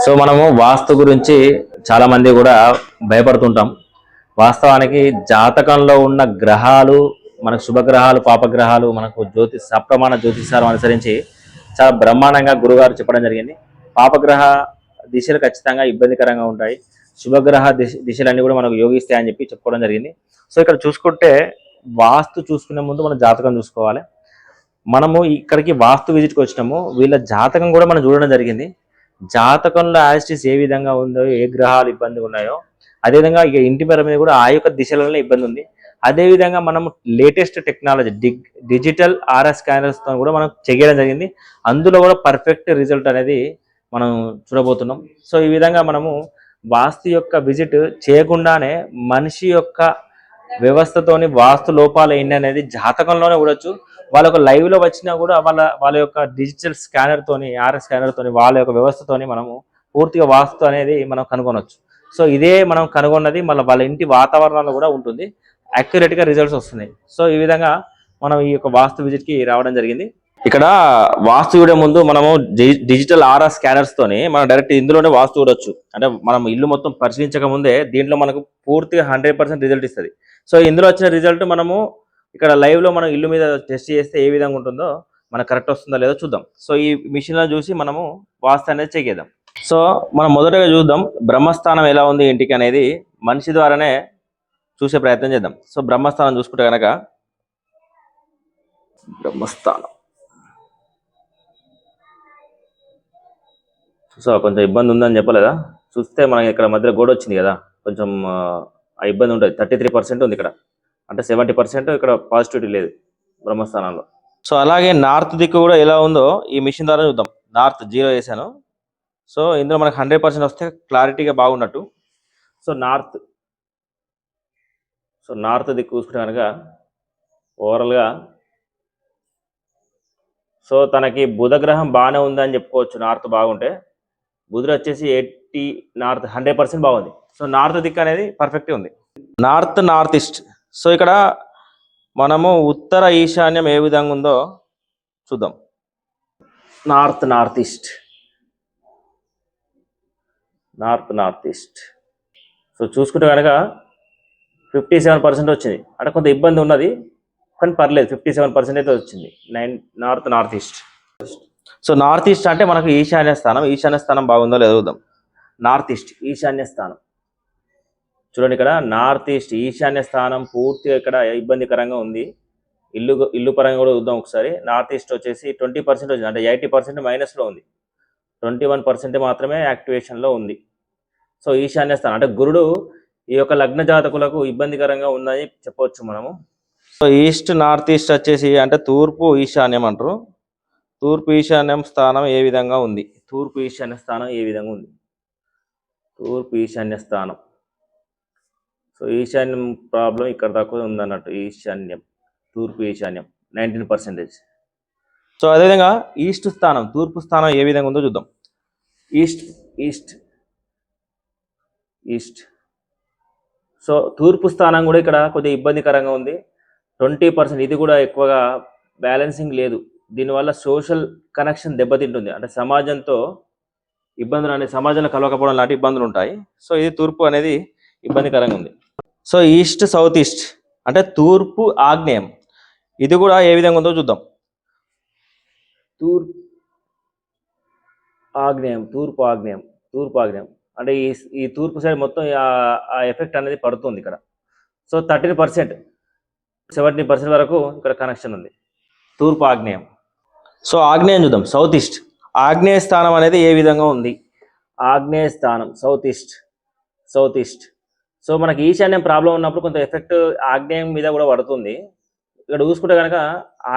So మనము వాస్తు గురించి చాలా మంది కూడా భయపడుతుంటాం. వాస్తవానికి జాతకంలో ఉన్న గ్రహాలు మనకు శుభగ్రహాలు పాపగ్రహాలు మనకు సప్రమాణ జ్యోతిషారం అనుసరించి చాలా బ్రహ్మాండంగా గురుగారు చెప్పడం జరిగింది. పాపగ్రహ దిశలు ఖచ్చితంగా ఇబ్బందికరంగా ఉంటాయి, శుభగ్రహ దిశలన్నీ కూడా మనకు యోగిస్తాయని చెప్పి చెప్పుకోవడం జరిగింది. సో ఇక్కడ చూసుకుంటే వాస్తు చూసుకునే ముందు మనం జాతకం చూసుకోవాలి. మనము ఇక్కడికి వాస్తు విజిట్కి వచ్చినాము, వీళ్ళ జాతకం కూడా మనం చూడడం జరిగింది. జాతకంలో యాస్టిస్ ఏ విధంగా ఉందో, ఏ గ్రహాలు ఇబ్బంది ఉన్నాయో అదేవిధంగా ఇక ఇంటి పేరు మీద కూడా ఆ యొక్క దిశలలో ఇబ్బంది ఉంది. అదేవిధంగా మనం లేటెస్ట్ టెక్నాలజీ డిజిటల్ ఆర్ఎస్ స్కానర్స్తో కూడా మనం చేయడం జరిగింది. అందులో కూడా పర్ఫెక్ట్ రిజల్ట్ అనేది మనం చూడబోతున్నాం. సో ఈ విధంగా మనము వాస్తు యొక్క విజిట్ చేయకుండానే మనిషి యొక్క వ్యవస్థతోని వాస్తు లోపాలు ఏంటి అనేది జాతకంలోనే చూడొచ్చు. వాళ్ళ యొక్క లైవ్లో వచ్చినా కూడా వాళ్ళ యొక్క డిజిటల్ స్కానర్తోని ఆర్ఎస్ స్కానర్తోని వాళ్ళ యొక్క వ్యవస్థతోని మనము పూర్తిగా వాస్తు అనేది మనం కనుగొనవచ్చు. సో ఇదే మనం కనుగొన్నది మళ్ళీ వాళ్ళ ఇంటి వాతావరణంలో కూడా ఉంటుంది, యాక్యురేట్గా రిజల్ట్స్ వస్తున్నాయి. సో ఈ విధంగా మనం ఈ యొక్క వాస్తు విజిట్కి రావడం జరిగింది. ఇక్కడ వాస్తు చూడే ముందు మనము డిజిటల్ ఆర్ఆర్ స్కానర్స్ తోని మనం డైరెక్ట్ ఇందులోనే వాస్తు చూడొచ్చు. అంటే మనం ఇల్లు మొత్తం పరిశీలించక ముందే దీంట్లో మనకు పూర్తిగా 100% రిజల్ట్ ఇస్తుంది. సో ఇందులో వచ్చిన రిజల్ట్ మనము ఇక్కడ లైవ్ లో మనం ఇల్లు మీద టెస్ట్ చేస్తే ఏ విధంగా ఉంటుందో మనకు కరెక్ట్ వస్తుందో లేదో చూద్దాం. సో ఈ మిషన్ లో చూసి మనము వాస్తు అనేది చెక్ చేద్దాం. సో మనం మొదటగా చూద్దాం బ్రహ్మస్థానం ఎలా ఉంది ఇంటికి అనేది మనిషి ద్వారానే చూసే ప్రయత్నం చేద్దాం. సో బ్రహ్మస్థానం చూసుకుంటే కనుక బ్రహ్మస్థానం సో కొంచెం ఇబ్బంది ఉందని చెప్పలేదా, చూస్తే మనకి ఇక్కడ మధ్యలో గోడ వచ్చింది కదా, కొంచెం ఆ ఇబ్బంది ఉంటుంది. 33% ఉంది ఇక్కడ, అంటే 70% ఇక్కడ పాజిటివిటీ లేదు బ్రహ్మస్థానంలో. సో అలాగే నార్త్ దిక్కు కూడా ఎలా ఉందో ఈ మిషన్ ద్వారా చూద్దాం. నార్త్ 0 వేసాను. సో ఇందులో మనకు 100% వస్తే క్లారిటీగా బాగున్నట్టు. సో నార్త్ దిక్కు చూసుకుంటే కనుక ఓవరాల్గా సో తనకి బుధగ్రహం బాగానే ఉందని చెప్పుకోవచ్చు. నార్త్ బాగుంటే బుధుడు వచ్చేసి 80, నార్త్ 100% బాగుంది. సో నార్త్ దిక్కు అనేది పర్ఫెక్ట్గా ఉంది. North east. సో ఇక్కడ మనము ఉత్తర ఈశాన్యం ఏ విధంగా ఉందో చూద్దాం. North east. సో చూసుకుంటే కనుక 57% వచ్చింది. అంటే కొంత ఇబ్బంది ఉన్నది కానీ పర్లేదు, 57% అయితే వచ్చింది. North east. So north east అంటే మనకు ఈశాన్య స్థానం బాగుందో లేదో చూద్దాం. నార్త్ ఈస్ట్ ఈశాన్య స్థానం చూడండి. ఇక్కడ నార్త్ ఈస్ట్ ఈశాన్య స్థానం పూర్తిగా ఇక్కడ ఇబ్బందికరంగా ఉంది. ఇల్లు పరంగా కూడా చూద్దాం ఒకసారి. నార్త్ ఈస్ట్ వచ్చేసి 20% వచ్చింది, అంటే 80% మైనస్లో ఉంది. 21% మాత్రమే యాక్టివేషన్లో ఉంది. సో ఈశాన్య స్థానం అంటే గురుడు ఈ యొక్క లగ్న జాతకులకు ఇబ్బందికరంగా ఉందని చెప్పవచ్చు మనము. సో నార్త్ ఈస్ట్ వచ్చేసి అంటే తూర్పు ఈశాన్యం అంటారు. తూర్పు ఈశాన్యం స్థానం ఏ విధంగా ఉంది? తూర్పు ఈశాన్య స్థానం. సో ఈశాన్యం ప్రాబ్లం ఇక్కడ దాకా ఉందన్నట్టు. తూర్పు ఈశాన్యం 19%. సో అదేవిధంగా ఈస్ట్ స్థానం, తూర్పు స్థానం ఏ విధంగా ఉందో చూద్దాం. ఈస్ట్. సో తూర్పు స్థానం కూడా ఇక్కడ కొద్దిగా ఇబ్బందికరంగా ఉంది. 20%. ఇది కూడా ఎక్కువగా బ్యాలెన్సింగ్ లేదు. దీనివల్ల సోషల్ కనెక్షన్ దెబ్బతింటుంది, అంటే సమాజంతో ఇబ్బందులు అనేది, సమాజంలో కలవకపోవడం లాంటి ఇబ్బందులు ఉంటాయి. సో ఇది తూర్పు అనేది ఇబ్బందికరంగా ఉంది. సో సౌత్ ఈస్ట్ అంటే తూర్పు ఆగ్నేయం. ఇది కూడా ఏ విధంగా ఉందో చూద్దాం. తూర్పు ఆగ్నేయం అంటే ఈ తూర్పు సైడ్ మొత్తం ఆ ఎఫెక్ట్ అనేది పడుతుంది ఇక్కడ. సో 13%, 70% వరకు ఇక్కడ కనెక్షన్ ఉంది. తూర్పు ఆగ్నేయం. సో ఆగ్నేయం చూద్దాం. South east. ఆగ్నేయ స్థానం అనేది ఏ విధంగా ఉంది? ఆగ్నేయ స్థానం సౌత్ ఈస్ట్. సో మనకి ఈశాన్యం ప్రాబ్లం ఉన్నప్పుడు కొంత ఎఫెక్ట్ ఆగ్నేయం మీద కూడా పడుతుంది. ఇక్కడ చూసుకుంటే కనుక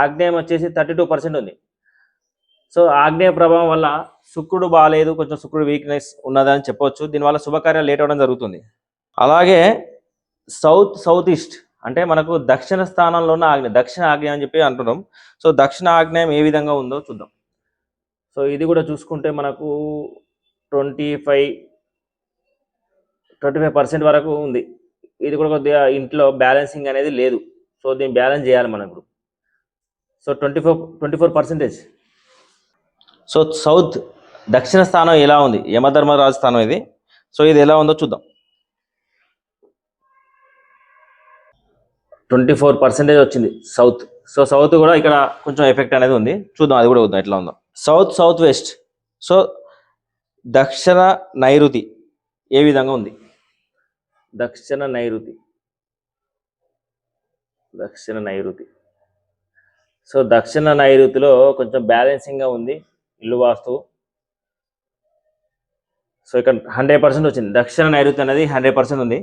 ఆగ్నేయం వచ్చేసి 32% ఉంది. సో ఆగ్నేయ ప్రభావం వల్ల శుక్రుడు బాగాలేదు, కొంచెం శుక్రుడు వీక్నెస్ ఉన్నదని చెప్పవచ్చు. దీనివల్ల శుభకార్యాలు లేట్ అవ్వడం జరుగుతుంది. అలాగే సౌత్ ఈస్ట్ అంటే మనకు దక్షిణ స్థానంలో ఉన్న ఆగ్నేయం, దక్షిణ ఆగ్నేయం అని చెప్పి అంటున్నాం. సో దక్షిణ ఆగ్నేయం ఏ విధంగా ఉందో చూద్దాం. సో ఇది కూడా చూసుకుంటే మనకు 25% వరకు ఉంది. ఇది కూడా కొద్దిగా ఇంట్లో బ్యాలెన్సింగ్ అనేది లేదు. సో దీన్ని బ్యాలెన్స్ చేయాలి మనం ఇప్పుడు. సో 24%. సో దక్షిణ స్థానం ఎలా ఉంది, యమధర్మరాజు స్థానం ఇది. సో ఇది ఎలా ఉందో చూద్దాం. 24% వచ్చింది సౌత్. సో సౌత్ కూడా ఇక్కడ కొంచెం ఎఫెక్ట్ అనేది ఉంది. చూద్దాం అది కూడా ఎట్లా ఉందో. South west. సో దక్షిణ నైరుతి ఏ విధంగా ఉంది? దక్షిణ నైరుతి. సో దక్షిణ నైరుతిలో కొంచెం బ్యాలెన్సింగ్గా ఉంది ఇల్లు వాస్తు. సో ఇక్కడ 100% వచ్చింది. దక్షిణ నైరుతి అనేది 100% ఉంది.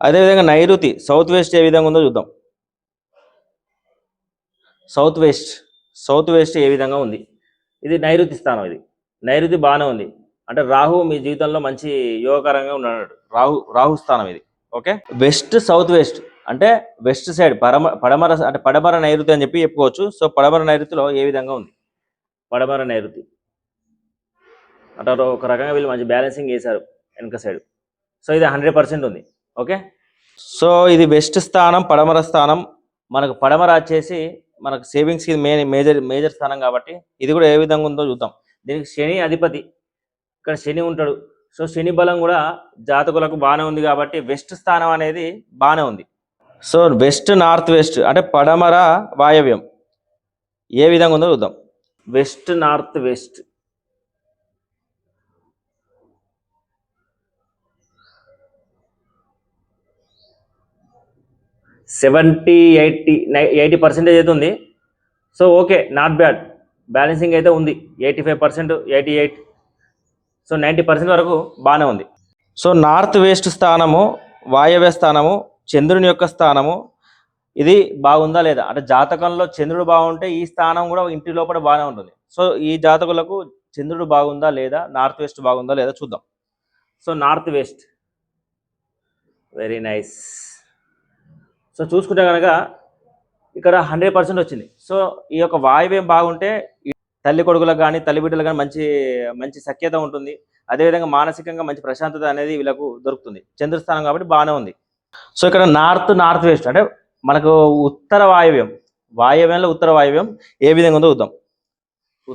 అదేవిధంగా నైరుతి సౌత్ వెస్ట్ ఏ విధంగా ఉందో చూద్దాం. సౌత్ వెస్ట్ ఏ విధంగా ఉంది? ఇది నైరుతి స్థానం. ఇది నైరుతి బాగానే ఉంది. అంటే రాహు మీ జీవితంలో మంచి యోగకరంగా ఉన్నాడు. రాహు స్థానం ఇది. ఓకే. వెస్ట్ సౌత్ వెస్ట్ అంటే వెస్ట్ సైడ్ పడమర అంటే పడమర నైరుతి అని చెప్పి చెప్పుకోవచ్చు. సో పడమర నైరుతిలో ఏ విధంగా ఉంది? పడమర నైరుతి అంటే ఒక రకంగా వీళ్ళు మంచి బ్యాలెన్సింగ్ చేశారు వెనక సైడ్. సో ఇది 100% ఉంది. ఓకే. సో ఇది వెస్ట్ స్థానం, పడమర స్థానం. మనకు పడమర వచ్చేసి మనకు సేవింగ్స్కి మేజర్ స్థానం కాబట్టి ఇది కూడా ఏ విధంగా ఉందో చూద్దాం. దీనికి శని అధిపతి, ఇక్కడ శని ఉంటాడు. సో శని బలం కూడా జాతకులకు బాగానే ఉంది కాబట్టి వెస్ట్ స్థానం అనేది బాగానే ఉంది. సో వెస్ట్ నార్త్ వెస్ట్ అంటే పడమర వాయవ్యం ఏ విధంగా ఉందో చూద్దాం. వెస్ట్ నార్త్ వెస్ట్ 70-80% అయితే ఉంది. So okay, not bad. Balancing అయితే ఉంది. 85%, 88, సో 90% వరకు బాగానే ఉంది. సో నార్త్ వెస్ట్ స్థానము, వాయవ్య స్థానము, చంద్రుని యొక్క స్థానము, ఇది బాగుందా లేదా అంటే జాతకంలో చంద్రుడు బాగుంటే ఈ స్థానం కూడా ఇంటి లోపల బాగానే ఉంటుంది. సో ఈ జాతకులకు చంద్రుడు బాగుందా లేదా, నార్త్ వెస్ట్ బాగుందా లేదా చూద్దాం. So north west very nice. So చూసుకుంటే కనుక ఇక్కడ 100% వచ్చింది. సో ఈ యొక్క వాయువ్యం బాగుంటే తల్లి కొడుకులకు కానీ తల్లి బిడ్డలకు కానీ మంచి సఖ్యత ఉంటుంది. అదేవిధంగా మానసికంగా మంచి ప్రశాంతత అనేది వీళ్ళకు దొరుకుతుంది. చంద్రస్థానం కాబట్టి బాగానే ఉంది. సో ఇక్కడ నార్త్ వెస్ట్ అంటే మనకు ఉత్తర వాయువ్యంలో ఉత్తర వాయువ్యం ఏ విధంగా ఉందో చూద్దాం.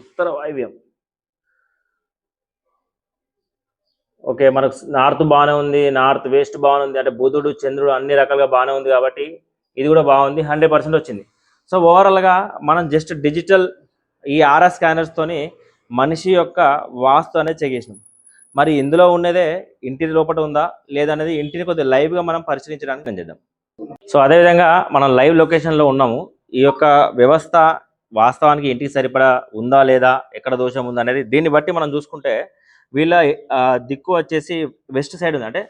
ఉత్తర వాయువ్యం ఓకే, మనకు నార్త్ బాగానే ఉంది, నార్త్ వెస్ట్ బాగానే ఉంది. అంటే బుధుడు చంద్రుడు అన్ని రకాలుగా బాగానే ఉంది కాబట్టి ఇది కూడా బాగుంది. 100% వచ్చింది. సో ఓవరాల్గా మనం జస్ట్ డిజిటల్ ఈ ఆర్ఆర్ స్కానర్స్తోని మనిషి యొక్క వాస్తు అనేది చెక్ చేసినాం. మరి ఇందులో ఉన్నదే ఇంటి లోపల ఉందా లేదనేది ఇంటిని కొద్దిగా లైవ్గా మనం పరిశీలించడానికి నేను చేద్దాం. సో అదేవిధంగా మనం లైవ్ లొకేషన్లో ఉన్నాము. ఈ యొక్క వ్యవస్థ వాస్తవానికి ఇంటికి సరిపడా ఉందా లేదా, ఎక్కడ దోషం ఉందా అనేది దీన్ని బట్టి మనం చూసుకుంటే వీళ్ళ దిక్కు వచ్చేసి వెస్ట్ సైడ్ ఉంది. అంటే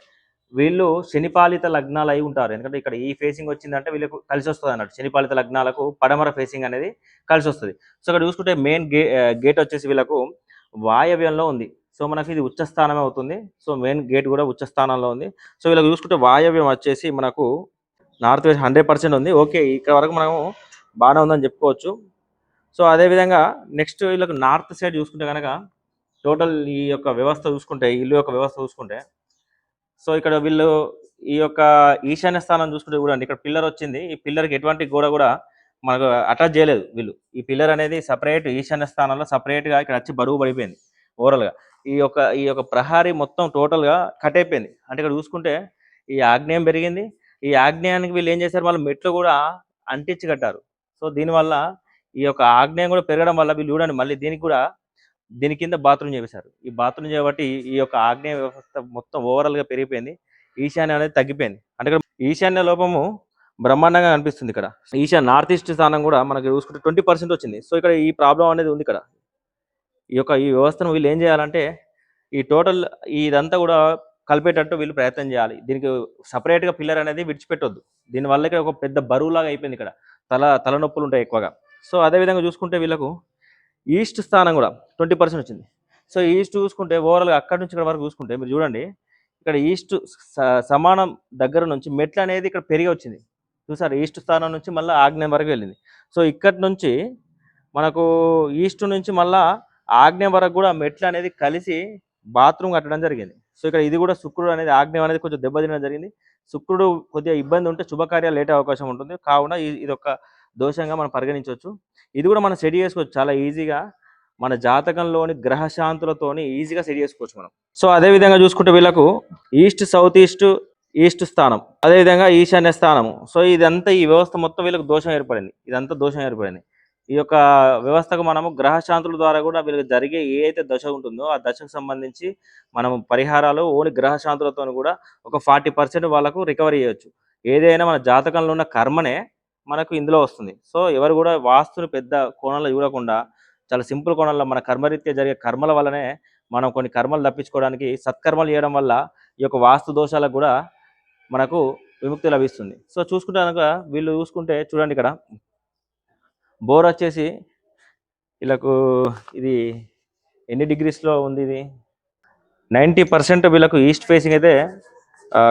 వీళ్ళు శనిపాలిత లగ్నాలు అయి ఉంటారు. ఎందుకంటే ఇక్కడ ఈ ఫేసింగ్ వచ్చిందంటే వీళ్ళకు కలిసి వస్తుంది అన్నట్టు. శనిపాలిత లగ్నాలకు పడమర ఫేసింగ్ అనేది కలిసి వస్తుంది. సో ఇక్కడ చూసుకుంటే మెయిన్ గేట్ వచ్చేసి వీళ్ళకు వాయవ్యంలో ఉంది. సో మనకి ఇది ఉచ్చ స్థానమే అవుతుంది. సో మెయిన్ గేట్ కూడా ఉచ్చ స్థానంలో ఉంది. సో వీళ్ళకి చూసుకుంటే వాయవ్యం వచ్చేసి మనకు నార్త్ వెస్ట్ 100% ఉంది. ఓకే, ఇక్కడ వరకు మనము బాగానే ఉందని చెప్పుకోవచ్చు. సో అదేవిధంగా నెక్స్ట్ వీళ్ళకి నార్త్ సైడ్ చూసుకుంటే కనుక టోటల్ ఈ యొక్క వ్యవస్థ చూసుకుంటే, ఇల్లు యొక్క వ్యవస్థ చూసుకుంటే, సో ఇక్కడ వీళ్ళు ఈ యొక్క ఈశాన్య స్థానం చూసుకుంటే కూడా ఇక్కడ పిల్లర్ వచ్చింది. ఈ పిల్లర్కి ఎటువంటి గోడ కూడా మనకు అటాచ్ చేయలేదు వీళ్ళు. ఈ పిల్లర్ అనేది సపరేట్ ఈశాన్య స్థానంలో సపరేట్గా ఇక్కడ వచ్చి బరువు పడిపోయింది. ఓవరాల్గా ఈ యొక్క ప్రహారీ మొత్తం టోటల్గా కట్ అయిపోయింది. అంటే ఇక్కడ చూసుకుంటే ఈ ఆగ్నేయం పెరిగింది. ఈ ఆగ్నేయానికి వీళ్ళు ఏం చేశారు, వాళ్ళు మెట్లు కూడా అంటించి కట్టారు. సో దీనివల్ల ఈ యొక్క ఆగ్నేయం కూడా పెరగడం వల్ల వీళ్ళు చూడండి మళ్ళీ దీని కింద బాత్రూమ్ చేశారు. ఈ బాత్రూమ్ చేయబట్టి ఈ యొక్క ఆగ్నేయ వ్యవస్థ మొత్తం ఓవరాల్గా పెరిగిపోయింది. ఈశాన్యం అనేది తగ్గిపోయింది. అంటే ఇక్కడ ఈశాన్య లోపము బ్రహ్మాండంగా అనిపిస్తుంది. ఇక్కడ నార్త్ ఈస్ట్ స్థానం కూడా మనకి చూసుకుంటే 20% వచ్చింది. సో ఇక్కడ ఈ ప్రాబ్లం అనేది ఉంది. ఇక్కడ ఈ వ్యవస్థను వీళ్ళు ఏం చేయాలంటే ఈ టోటల్ ఇదంతా కూడా కలిపేటట్టు వీళ్ళు ప్రయత్నం చేయాలి. దీనికి సపరేట్గా పిల్లర్ అనేది విడిచిపెట్టొద్దు. దీనివల్ల ఇక్కడ ఒక పెద్ద బరువులాగా అయిపోయింది. ఇక్కడ తలనొప్పులు ఉంటాయి ఎక్కువగా. సో అదేవిధంగా చూసుకుంటే వీళ్ళకు ఈస్ట్ స్థానం కూడా 20% వచ్చింది. సో ఈస్ట్ చూసుకుంటే ఓవరాల్గా అక్కడి నుంచి ఇక్కడ వరకు చూసుకుంటే మీరు చూడండి, ఇక్కడ ఈస్ట్ సమానం దగ్గర నుంచి మెట్లు అనేది ఇక్కడ పెరిగి వచ్చింది. చూసారు, ఈస్ట్ స్థానం నుంచి మళ్ళీ ఆగ్నేయం వరకు వెళ్ళింది. సో ఇక్కడి నుంచి మనకు ఈస్ట్ నుంచి మళ్ళీ ఆగ్నేయం వరకు కూడా మెట్లు అనేది కలిసి బాత్రూమ్ కట్టడం జరిగింది. సో ఇక్కడ ఇది కూడా శుక్రుడు అనేది ఆగ్నేయం అనేది కొంచెం దెబ్బతినడం జరిగింది. శుక్రుడు కొద్దిగా ఇబ్బంది ఉంటే శుభకార్యాలు లేట్ అవకాశం ఉంటుంది. కావున ఇది ఒక దోషంగా మనం పరిగణించవచ్చు. ఇది కూడా మనం సెట్ చేసుకోవచ్చు చాలా ఈజీగా. మన జాతకంలోని గ్రహశాంతులతోని ఈజీగా సెట్ చేసుకోవచ్చు మనం. సో అదే విధంగా చూసుకుంటే వీళ్ళకు ఈస్ట్, సౌత్ ఈస్ట్, ఈస్ట్ స్థానం, అదేవిధంగా ఈశాన్య స్థానము. సో ఇదంతా ఈ వ్యవస్థ మొత్తం వీళ్ళకి దోషం ఏర్పడింది. ఇదంతా దోషం ఏర్పడింది. ఈ యొక్క వ్యవస్థకు మనము గ్రహశాంతుల ద్వారా కూడా వీళ్ళకి జరిగే ఏ అయితే దశ ఉంటుందో ఆ దశకు సంబంధించి మనం పరిహారాలు ఓన్లీ గ్రహశాంతులతో కూడా ఒక 40% వాళ్ళకు రికవరీ చేయొచ్చు. ఏదైనా మన జాతకంలో ఉన్న కర్మనే మనకు ఇందులో వస్తుంది. సో ఎవరు కూడా వాస్తుని పెద్ద కోణంలో చూడకుండా చాలా సింపుల్ కోణంలో మన కర్మరీత్యా జరిగే కర్మల వల్లనే మనం కొన్ని కర్మలు తప్పించుకోవడానికి సత్కర్మలు చేయడం వల్ల ఈ యొక్క వాస్తు దోషాలకు కూడా మనకు విముక్తి లభిస్తుంది. సో చూసుకుంటే కనుక వీళ్ళు చూసుకుంటే చూడండి, ఇక్కడ బోర్ వచ్చేసి వీళ్ళకు ఇది ఎన్ని డిగ్రీస్లో ఉంది? ఇది 90% వీళ్ళకు ఈస్ట్ ఫేసింగ్ అయితే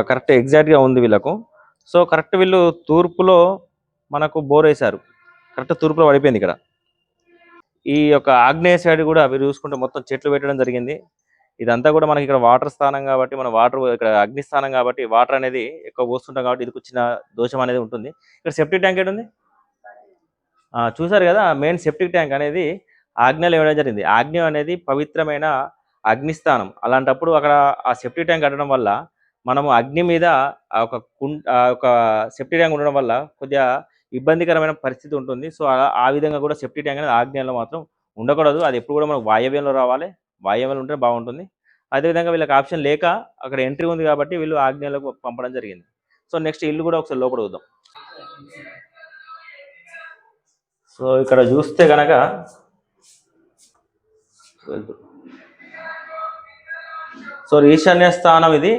కరెక్ట్ ఎగ్జాక్ట్గా ఉంది వీళ్ళకు. సో కరెక్ట్ వీళ్ళు తూర్పులో మనకు బోర్ వేశారు, కరెక్ట్ తూర్పులో పడిపోయింది. ఇక్కడ ఈ యొక్క ఆగ్నేయ సైడ్ కూడా మీరు చూసుకుంటే మొత్తం చెట్లు పెట్టడం జరిగింది. ఇదంతా కూడా మనకి ఇక్కడ వాటర్ స్థానం కాబట్టి మన వాటర్ ఇక్కడ అగ్ని స్థానం కాబట్టి వాటర్ అనేది ఎక్కువ పోస్తుంటాం కాబట్టి ఇది వచ్చిన దోషం అనేది ఉంటుంది. ఇక్కడ సెప్టిక్ ట్యాంక్ ఏంటి ఉంది చూసారు కదా, మెయిన్ సెప్టిక్ ట్యాంక్ అనేది ఆగ్నేయలో ఇవ్వడం జరిగింది. ఆగ్నేయం అనేది పవిత్రమైన అగ్నిస్థానం. అలాంటప్పుడు అక్కడ ఆ సెప్టిక్ ట్యాంక్ కట్టడం వల్ల మనము అగ్ని మీద ఒక సెప్టిక్ ట్యాంక్ ఉండడం వల్ల కొద్దిగా ఇబ్బందికరమైన పరిస్థితి ఉంటుంది. సో ఆ విధంగా కూడా సెప్టిక్ ట్యాంక్ అనేది ఆగ్నేయంలో మాత్రం ఉండకూడదు. అది ఎప్పుడు కూడా మనకు వాయవ్యంలో రావాలి. వాయవ్యంలో ఉంటే బాగుంటుంది. అదేవిధంగా వీళ్ళకి ఆప్షన్ లేక అక్కడ ఎంట్రీ ఉంది కాబట్టి వీళ్ళు ఆగ్నేయంలోకి పంపడం జరిగింది. సో నెక్స్ట్ ఇల్లు కూడా ఒకసారి లోపల చూద్దాం. సో ఇక్కడ చూస్తే కనుక సో ఈశాన్య స్థానం ఇది.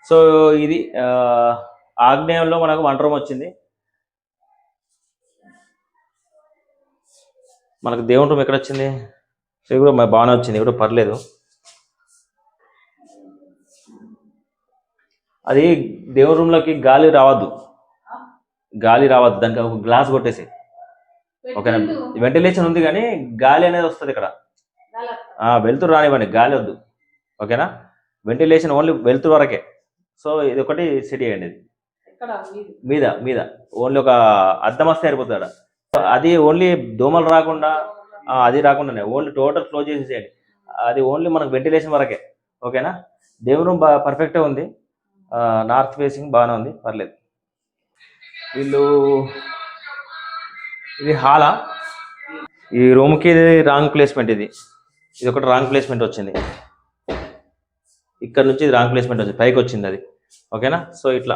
సో ఇది ఆగ్నేయంలో మనకు వంట రూమ్ వచ్చింది. మనకు దేవుని రూమ్ ఎక్కడ వచ్చింది? సో ఇది కూడా బాగానే వచ్చింది, కూడా పర్లేదు. అది దేవుని రూమ్లోకి గాలి రావద్దు, దానికి ఒక గ్లాస్ కొట్టేసి. ఓకేనా, వెంటిలేషన్ ఉంది కానీ గాలి అనేది వస్తుంది ఇక్కడ. వెలుతురు రానివ్వండి, గాలి వద్దు. ఓకేనా, వెంటిలేషన్ ఓన్లీ వెలుతురు వరకే. సో ఇది ఒకటి సెట్ చేయండి. ఇది మీద ఓన్లీ ఒక అద్దం వస్తే సరిపోతుంది. అది ఓన్లీ దోమలు రాకుండా అది రాకుండానే ఓన్లీ టోటల్ క్లోజ్ చేసేసేయండి. అది ఓన్లీ మనకు వెంటిలేషన్ వరకే. ఓకేనా, దేవుని రూమ్ పర్ఫెక్ట్గా ఉంది, నార్త్ ఫేసింగ్ బాగానే ఉంది, పర్లేదు. వీళ్ళు ఇది హాలా, ఈ రూమ్కి ఇది రాంగ్ ప్లేస్మెంట్. ఇది ఒకటి రాంగ్ ప్లేస్మెంట్ వచ్చింది. ఇక్కడ నుంచి ఇది రాంగ్ ప్లేస్మెంట్ వచ్చింది, పైకి వచ్చింది అది. ఓకేనా, సో ఇట్లా.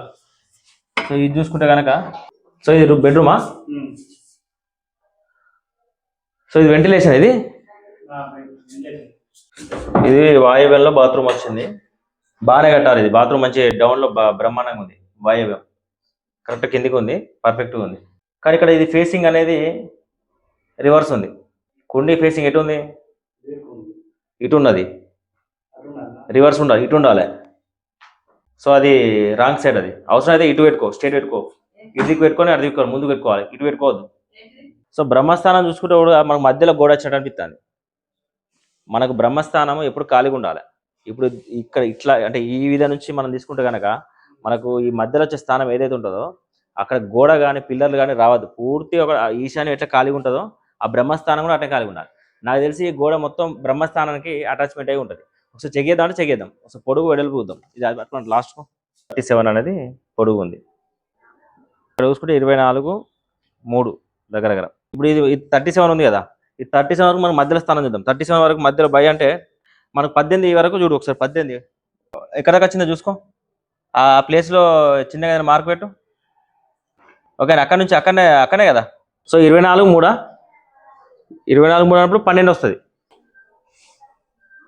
సో ఇది చూసుకుంటే కనుక సో ఇది బెడ్రూమా? సో ఇది వెంటిలేషన్. ఇది వాయువ్యంలో బాత్రూమ్ వచ్చింది, బాగానే కట్టాలి. ఇది బాత్రూమ్ మంచి డౌన్లో బ్రహ్మాండంగా ఉంది. వాయువ్యం కరెక్ట్ కిందికి ఉంది, పర్ఫెక్ట్గా ఉంది. కానీ ఇక్కడ ఇది ఫేసింగ్ అనేది రివర్స్ ఉంది. కుండీ ఫేసింగ్ ఎటు ఉంది? ఇటు ఉన్నది. రివర్స్ ఉండాలి, ఇటు ఉండాలి. సో అది రాంగ్ సైడ్. అది అవసరం అయితే ఇటు పెట్టుకో, స్ట్రేట్ పెట్టుకో. ఇటుకి పెట్టుకొని అటు పెట్టుకోవాలి, ముందు పెట్టుకోవాలి, ఇటు పెట్టుకోవద్దు. సో బ్రహ్మస్థానం చూసుకుంటే కూడా మనకు మధ్యలో గోడ వచ్చినట్టు అనిపిస్తుంది. మనకు బ్రహ్మస్థానం ఎప్పుడు ఖాళీగా ఉండాలి. ఇప్పుడు ఇక్కడ ఇట్లా అంటే ఈ విధంగా నుంచి మనం తీసుకుంటే కనుక మనకు ఈ మధ్యలో వచ్చే స్థానం ఏదైతే ఉంటుందో అక్కడ గోడ కానీ పిల్లర్లు కానీ రావద్దు. పూర్తి ఒక ఈశాన్యం ఎట్లా ఖాళీగా ఉంటుందో ఆ బ్రహ్మస్థానం కూడా అట్లా ఖాళీగా ఉండాలి. నాకు తెలిసి ఈ గోడ మొత్తం బ్రహ్మస్థానానికి అటాచ్మెంట్ అయి ఉంటుంది. ఒకసారి చెక్కేద్దాం అంటే చెక్కేద్దాం. ఒకసారి పొడుగు వెడల్పు చూద్దాం. ఇది అట్లా లాస్ట్ 37 అనేది పొడుగు ఉంది. ఇక్కడ చూసుకుంటే 24, 3 దగ్గర. ఇప్పుడు ఇది 37 ఉంది కదా, ఈ 37 వరకు మనం మధ్యలో స్థానం చూద్దాం. 37 వరకు మధ్యలో బై అంటే మనకు 18 వరకు చూడు. ఒకసారి 18 ఎక్కడ వచ్చిందో చూసుకో. ఆ ప్లేస్లో చిన్నగా మార్క్ పెట్టు. ఓకే, అక్కడ నుంచి అక్కడనే కదా. సో 24, 3 అన్నప్పుడు 12 వస్తుంది.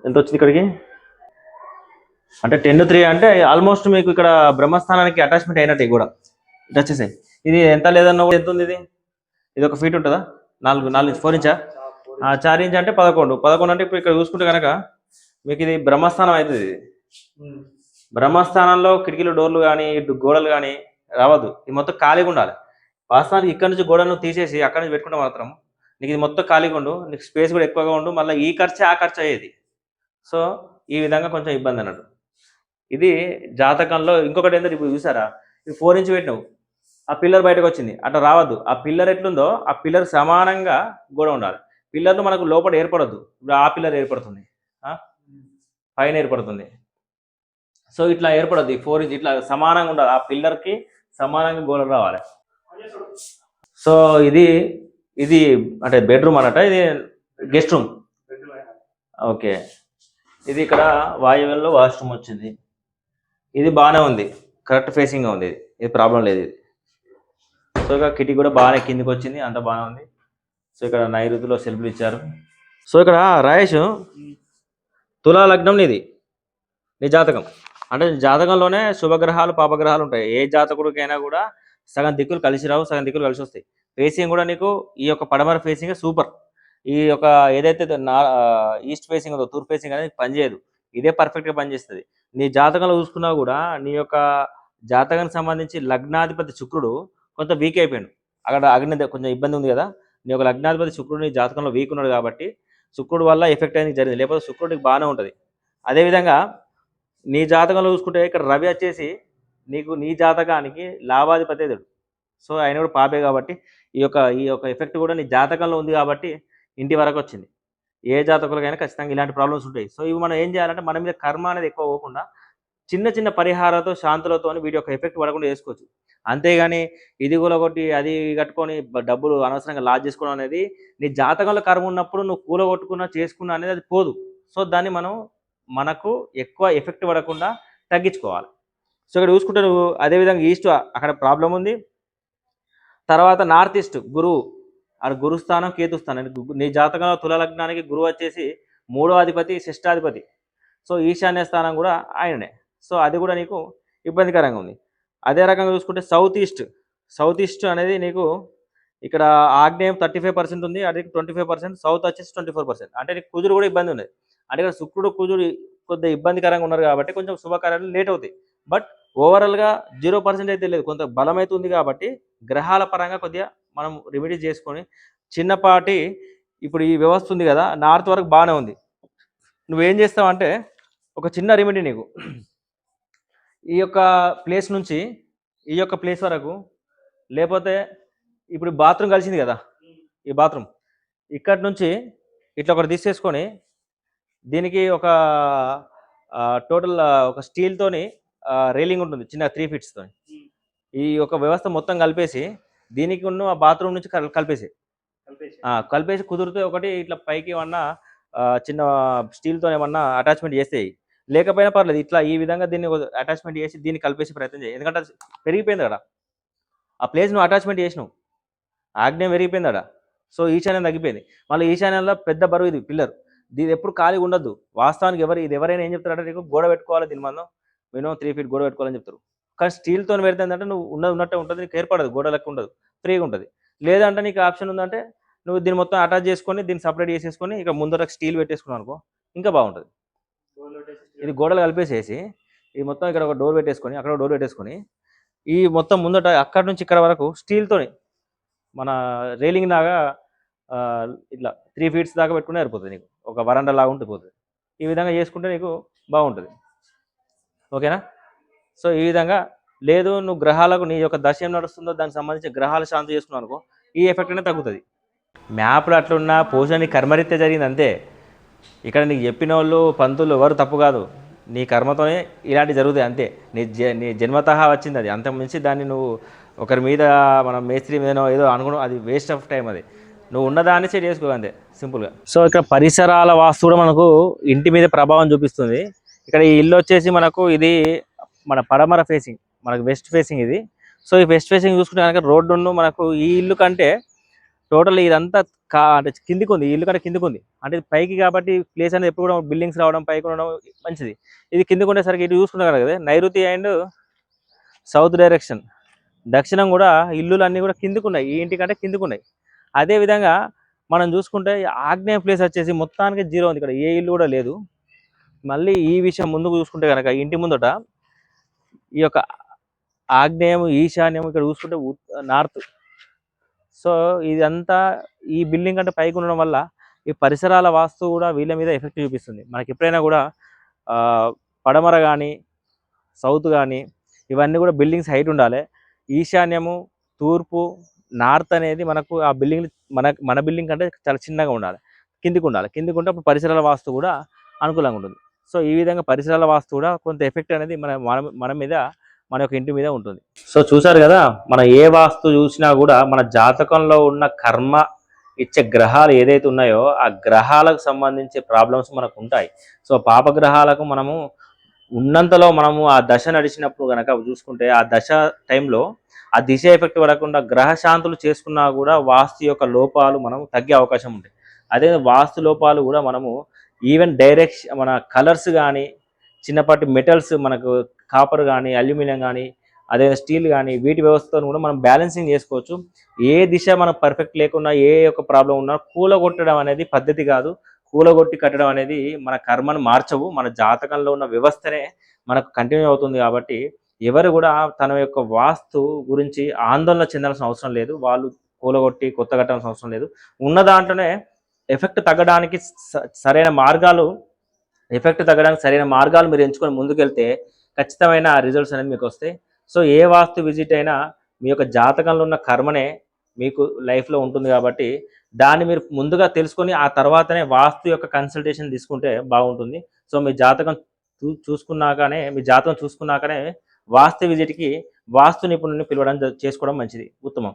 ఎంత వచ్చింది ఇక్కడికి? అంటే 10-3 అంటే ఆల్మోస్ట్ మీకు ఇక్కడ బ్రహ్మస్థానానికి అటాచ్మెంట్ అయినట్టు కూడా ఇటు వచ్చేసాయి. ఇది ఎంత లేదన్నా ఎంత ఉంది? ఇది 1 ఫీట్ ఉంటుందా? 4 ఇంచా? 4 ఇంచ్ అంటే 11 అంటే ఇప్పుడు ఇక్కడ చూసుకుంటే కనుక మీకు ఇది బ్రహ్మస్థానం అవుతుంది. ఇది బ్రహ్మస్థానంలో కిటికీలు, డోర్లు కానీ గోడలు కానీ రావద్దు. ఇది మొత్తం ఖాళీగా ఉండాలి. వాస్తవానికి ఇక్కడ నుంచి గోడను తీసేసి అక్కడ నుంచి పెట్టుకుంటే మాత్రం నీకు ఇది మొత్తం ఖాళీగా ఉండు, నీకు స్పేస్ కూడా ఎక్కువగా ఉండు, మళ్ళీ ఈ ఖర్చు ఆ ఖర్చు అయ్యేది. సో ఈ విధంగా కొంచెం ఇబ్బంది అన్నట్టు. ఇది జాతకంలో ఇంకొకటి ఏంటంటే ఇప్పుడు చూసారా, ఇది 4 ఇంచ్ పెట్టినావు, ఆ పిల్లర్ బయటకు వచ్చింది, అట్లా రావద్దు. ఆ పిల్లర్ ఎట్లుందో ఆ పిల్లర్ సమానంగా గోడ ఉండాలి. పిల్లర్లు మనకు లోపల ఏర్పడద్దు. ఇప్పుడు ఆ పిల్లర్ ఏర్పడుతుంది, పైన ఏర్పడుతుంది. సో ఇట్లా ఏర్పడద్దు. ఈ 4 ఇంచ్ ఇట్లా సమానంగా ఉండాలి. ఆ పిల్లర్కి సమానంగా గోడలు రావాలి. సో ఇది ఇది అంటే బెడ్రూమ్ అన్నట్ట, ఇది గెస్ట్ రూమ్. ఓకే, ఇది ఇక్కడ వాయువ్యంలో వాష్రూమ్ వచ్చింది. ఇది బాగానే ఉంది, కరెక్ట్ ఫేసింగ్గా ఉంది. ఇది ప్రాబ్లం లేదు. ఇది సో ఇక్కడ కిటికీ కూడా బాగానే కిందికి వచ్చింది, అంత బాగానే ఉంది. సో ఇక్కడ నైరుతిలో సెల్ఫ్లు ఇచ్చారు. సో ఇక్కడ రాయేష్ తులా లగ్నం నీది, నీ జాతకం అంటే జాతకంలోనే శుభగ్రహాలు పాపగ్రహాలు ఉంటాయి. ఏ జాతకుడికైనా కూడా సగం దిక్కులు కలిసి రావు, సగం దిక్కులు కలిసి వస్తాయి. ఫేసింగ్ కూడా నీకు ఈ యొక్క పడమర ఫేసింగ్ సూపర్. ఈ యొక్క ఏదైతే ఈస్ట్ ఫేసింగ్ ఉందో, తూర్పు ఫేసింగ్ అనేది పనిచేయదు. ఇదే పర్ఫెక్ట్గా పనిచేస్తుంది. నీ జాతకంలో చూసుకున్నా కూడా నీ యొక్క జాతకానికి సంబంధించి లగ్నాధిపతి శుక్రుడు కొంత వీక్ అయిపోయాడు. అక్కడ అగ్ని కొంచెం ఇబ్బంది ఉంది కదా. నీ యొక్క లగ్నాధిపతి శుక్రుడు నీ జాతకంలో వీక్ ఉన్నాడు కాబట్టి శుక్రుడు వల్ల ఎఫెక్ట్ అనేది జరిగింది. లేకపోతే శుక్రుడికి బాగానే ఉంటుంది. అదేవిధంగా నీ జాతకంలో చూసుకుంటే ఇక్కడ రవి వచ్చేసి నీకు నీ జాతకానికి లాభాధిపతి ఎదుడు. సో ఆయన కూడా పాపే కాబట్టి ఈ యొక్క ఎఫెక్ట్ కూడా నీ జాతకంలో ఉంది కాబట్టి ఇంటి వరకు వచ్చింది. ఏ జాతకులకైనా ఖచ్చితంగా ఇలాంటి ప్రాబ్లమ్స్ ఉంటాయి. సో ఇవి మనం ఏం చేయాలంటే మన మీద కర్మ అనేది ఎక్కువ పోకుండా చిన్న చిన్న పరిహారాలతో శాంతులతో వీటి యొక్క ఎఫెక్ట్ పడకుండా చేసుకోవచ్చు. అంతేగాని ఇది కూలగొట్టి అది కట్టుకొని డబ్బులు అనవసరంగా లాస్ చేసుకోవడం అనేది నీ జాతకంలో కర్మ ఉన్నప్పుడు నువ్వు కూలగొట్టుకున్నా చేసుకున్నా అనేది అది పోదు. సో దాన్ని మనకు ఎక్కువ ఎఫెక్ట్ పడకుండా తగ్గించుకోవాలి. సో ఇక్కడ చూసుకుంటే నువ్వు అదేవిధంగా ఈస్ట్ అక్కడ ప్రాబ్లం ఉంది. తర్వాత నార్త్ ఈస్ట్ గురువు, అది గురుస్థానం కేతుస్థానం. నీ జాతకంలో తుల లగ్నానికి గురువు వచ్చేసి 3వ అధిపతి, షష్టాధిపతి. సో ఈశాన్య స్థానం కూడా ఆయననే. సో అది కూడా నీకు ఇబ్బందికరంగా ఉంది. అదే రకంగా చూసుకుంటే సౌత్ ఈస్ట్ అనేది నీకు ఇక్కడ ఆగ్నేయం 35% ఉంది, అది 25%, సౌత్ వచ్చేసి 24%. అంటే నీకు కుజుడు కూడా ఇబ్బంది ఉన్నది. అంటే ఇక్కడ శుక్రుడు కుజుడు కొద్దిగా ఇబ్బందికరంగా ఉన్నారు కాబట్టి కొంచెం శుభకార్యాలు లేట్ అవుతాయి. బట్ ఓవరాల్గా 0% అయితే లేదు, కొంత బలమైతే ఉంది. కాబట్టి గ్రహాల పరంగా కొద్దిగా మనం రెమెడీస్ చేసుకొని చిన్నపాటి ఇప్పుడు ఈ వ్యవస్థ ఉంది కదా, నార్త్ వరకు బాగానే ఉంది. నువ్వేం చేస్తావంటే ఒక చిన్న రెమెడీ నీకు ఈ యొక్క ప్లేస్ నుంచి ఈ యొక్క ప్లేస్ వరకు, లేకపోతే ఇప్పుడు బాత్రూమ్ కలిసింది కదా, ఈ బాత్రూమ్ ఇక్కడి నుంచి ఇట్లా ఒకటి తీసేసుకొని దీనికి ఒక టోటల్ ఒక స్టీల్తోని రైలింగ్ ఉంటుంది చిన్న 3 ఫీట్స్తో. ఈ యొక్క వ్యవస్థ మొత్తం కలిపేసి దీనికి ఉన్న ఆ బాత్రూమ్ నుంచి కలిపేసి కుదిరితే ఒకటి ఇట్లా పైకి ఏమన్నా చిన్న స్టీల్తో ఏమన్నా అటాచ్మెంట్ చేస్తే, లేకపోయినా పర్లేదు ఇట్లా ఈ విధంగా దీన్ని అటాచ్మెంట్ చేసి దీన్ని కలిపేసి ప్రయత్నం చేయి. ఎందుకంటే పెరిగిపోయింది కదా ఆ ప్లేస్, నువ్వు అటాచ్మెంట్ చేసినావు, ఆగ్నేయం పెరిగిపోయింది అక్కడ. సో ఈశాన్యం తగ్గిపోయింది. మళ్ళీ ఈశాన్యంలో పెద్ద బరువు ఇది పిల్లర్, దీని ఎప్పుడు ఖాళీగా ఉండద్దు. వాస్తవానికి ఎవరైనా ఏం చెప్తారంటే నీకు గోడ పెట్టుకోవాలి, దీని మనం మినిమం 3 ఫీట్ గోడ పెట్టుకోవాలని చెప్తారు. కానీ స్టీల్తో పెడితే ఏంటంటే నువ్వు ఉన్నట్టే ఉంటుంది, నీకు ఏర్పడదు, గోడ లెక్క ఉండదు, ఫ్రీగా ఉంటుంది. లేదంటే నీకు ఆప్షన్ ఉందంటే నువ్వు దీన్ని మొత్తం అటాచ్ చేసుకొని దీన్ని సపరేట్ చేసేసుకొని ఇక ముందర స్టీల్ పెట్టేసుకున్నావు అనుకో ఇంకా బాగుంటుంది. ఇది గోడలు కలిపేసేసి ఇది మొత్తం ఇక్కడ ఒక డోర్ పెట్టేసుకొని అక్కడ డోర్ పెట్టేసుకొని ఈ మొత్తం ముందట అక్కడ నుంచి ఇక్కడ వరకు స్టీల్తోని మన రైలింగ్ లాగా ఇట్లా 3 ఫీట్స్ దాకా పెట్టుకునే సరిపోతుంది. నీకు ఒక వరండా లాగా ఉండిపోతుంది. ఈ విధంగా చేసుకుంటే నీకు బాగుంటుంది. ఓకేనా? సో ఈ విధంగా లేదు నువ్వు గ్రహాలకు నీ యొక్క దశ ఏం నడుస్తుందో దానికి సంబంధించి గ్రహాలు శాంతి చేసుకున్నావు అనుకో ఈ ఎఫెక్ట్ అనేది తగ్గుతుంది. మ్యాప్లో అట్లున్న పోషణ నీ కర్మరీత్యా జరిగింది అంతే. ఇక్కడ నీకు చెప్పిన వాళ్ళు పంతులు ఎవరు తప్పు కాదు, నీ కర్మతోనే ఇలాంటివి జరుగుతాయి అంతే. నీ జన్మతహా వచ్చింది అది, అంత మించి దాన్ని నువ్వు ఒకరి మీద మనం మేస్త్రి మీదనో ఏదో అనుకున్నావు, అది వేస్ట్ ఆఫ్ టైం. అది నువ్వు ఉన్నదాన్ని సెట్ చేసుకో అంతే సింపుల్గా. సో ఇక్కడ పరిసరాల వాస్తు కూడా మనకు ఇంటి మీద ప్రభావం చూపిస్తుంది. ఇక్కడ ఈ ఇల్లు వచ్చేసి మనకు ఇది మన పడమర ఫేసింగ్, మనకు వెస్ట్ ఫేసింగ్ ఇది. సో ఈ వెస్ట్ ఫేసింగ్ చూసుకుంటే కనుక రోడ్డును మనకు ఈ ఇల్లు కంటే టోటల్ ఇదంతా అంటే కిందికి ఉంది, ఈ ఇల్లు కంటే కిందికి ఉంది. అంటే పైకి కాబట్టి ప్లేస్ అనేది ఎప్పుడు కూడా బిల్డింగ్స్ రావడం పైకి ఉండడం మంచిది. ఇది కిందికి ఉండేసరికి ఇటు చూసుకుంటాం కదా, నైరుతి అండ్ సౌత్ డైరెక్షన్ దక్షిణం కూడా ఇల్లులు అన్నీ కూడా కిందికి ఉన్నాయి, ఈ ఇంటి కంటే కిందికి ఉన్నాయి. అదేవిధంగా మనం చూసుకుంటే ఆగ్నేయ ప్లేస్ వచ్చేసి మొత్తానికి 0 ఉంది, ఇక్కడ ఏ ఇల్లు కూడా లేదు. మళ్ళీ ఈ విషయం ముందుకు చూసుకుంటే కనుక ఇంటి ముందట ఈ యొక్క ఆగ్నేయం ఈశాన్యం ఇక్కడ చూసుకుంటే నార్త్. సో ఇదంతా ఈ బిల్డింగ్ అంటే పైకి ఉండడం వల్ల ఈ పరిసరాల వాస్తు కూడా వీళ్ళ మీద ఎఫెక్ట్ చూపిస్తుంది. మనకి ఎప్పుడైనా కూడా పడమర కానీ సౌత్ కానీ ఇవన్నీ కూడా బిల్డింగ్స్ హైట్ ఉండాలి. ఈశాన్యము తూర్పు నార్త్ అనేది మనకు ఆ బిల్డింగ్ మన బిల్డింగ్ కంటే చాలా చిన్నగా ఉండాలి, కిందికి ఉంటే అప్పుడు పరిసరాల వాస్తు కూడా అనుకూలంగా ఉంటుంది. సో ఈ విధంగా పరిసరాల వాస్తు కూడా కొంత ఎఫెక్ట్ అనేది మన మీద, మన యొక్క ఇంటి మీద ఉంటుంది. సో చూసారు కదా, మన ఏ వాస్తు చూసినా కూడా మన జాతకంలో ఉన్న కర్మ ఇచ్చే గ్రహాలు ఏదైతే ఉన్నాయో ఆ గ్రహాలకు సంబంధించి ప్రాబ్లమ్స్ మనకు ఉంటాయి. సో పాపగ్రహాలకు మనము ఉన్నంతలో మనము ఆ దశ నడిచినప్పుడు కనుక చూసుకుంటే ఆ దశ టైంలో ఆ దిశ ఎఫెక్ట్ పడకుండా గ్రహ శాంతులు చేసుకున్నా కూడా వాస్తు యొక్క లోపాలు మనం తగ్గే అవకాశం ఉంటాయి. అదే వాస్తు లోపాలు కూడా మనము ఈవెన్ మన కలర్స్ కానీ, చిన్నపాటి మెటల్స్ మనకు కాపర్ కానీ, అల్యూమినియం కానీ, అదే స్టీల్ కానీ, వీటి వ్యవస్థను కూడా మనం బ్యాలెన్సింగ్ చేసుకోవచ్చు. ఏ దిశ మనకు పర్ఫెక్ట్ లేకున్నా, ఏ యొక్క ప్రాబ్లం ఉన్నా కూలగొట్టడం అనేది పద్ధతి కాదు. కూలగొట్టి కట్టడం అనేది మన కర్మను మార్చవు, మన జాతకంలో ఉన్న వ్యవస్థనే మనకు కంటిన్యూ అవుతుంది. కాబట్టి ఎవరు కూడా తన యొక్క వాస్తు గురించి ఆందోళన చెందాల్సిన అవసరం లేదు. వాళ్ళు కూలగొట్టి కొత్త కట్టాల్సిన అవసరం లేదు. ఉన్న దాంట్లోనే ఎఫెక్ట్ తగ్గడానికి సరైన మార్గాలు ఎఫెక్ట్ తగ్గడానికి సరైన మార్గాలు మీరు ఎంచుకొని ముందుకెళ్తే ఖచ్చితమైన రిజల్ట్స్ అనేది మీకు వస్తాయి. సో ఏ వాస్తు విజిట్ అయినా మీ యొక్క జాతకంలో ఉన్న కర్మనే మీకు లైఫ్లో ఉంటుంది. కాబట్టి దాన్ని మీరు ముందుగా తెలుసుకొని ఆ తర్వాతనే వాస్తు యొక్క కన్సల్టేషన్ తీసుకుంటే బాగుంటుంది. సో మీ జాతకం చూసుకున్నాకనే వాస్తు విజిట్కి వాస్తు నిపుణుని పిలవడం చేసుకోవడం మంచిది, ఉత్తమం.